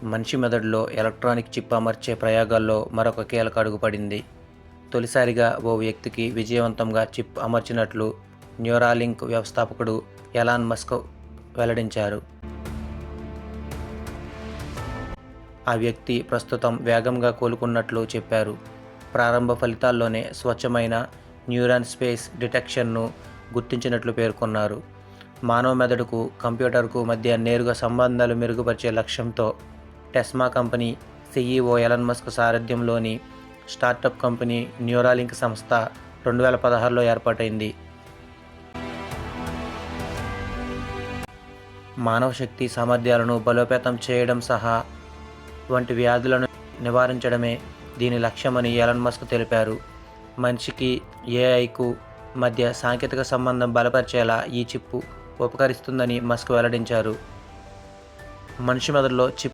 మనిషి మెదడులో electronic chip అమర్చే ప్రయోగాల్లో మరొక కీలక అడుగు పడింది. తొలిసారిగా ఓ వ్యక్తికి విజయవంతంగా చిప్ అమర్చినట్లు న్యూరాలింక్ వ్యవస్థాపకుడు ఎలాన్ మస్క్ వెల్లడించారు. ఆ వ్యక్తి ప్రస్తుతం వేగంగా కోలుకున్నట్లు చెప్పారు. ప్రారంభ ఫలితాల్లోనే స్వచ్ఛమైన న్యూరాన్ స్పేస్ డిటెక్షన్ను గుర్తించినట్లు పేర్కొన్నారు. మానవ మెదడుకు కంప్యూటర్కు మధ్య నేరుగా సంబంధాలు మెరుగుపరిచే లక్ష్యంతో Tesla company CEO Elon Musk సారథ్యంలోని స్టార్టప్ కంపెనీ న్యూరాలింక్ సంస్థ 2016లో ఏర్పాటైంది. మానవ శక్తి సామర్థ్యాలను బలోపేతం చేయడం సహా వంటి వ్యాధులను నివారించడమే దీని లక్ష్యమని ఎలాన్ మస్క్ తెలిపారు. మనిషికి ఏఐకు మధ్య సాంకేతిక సంబంధం బలపరిచేలా ఈ చిప్ ఉపకరిస్తుందని మస్క్ వెల్లడించారు. మనిషి మెదడులో చిప్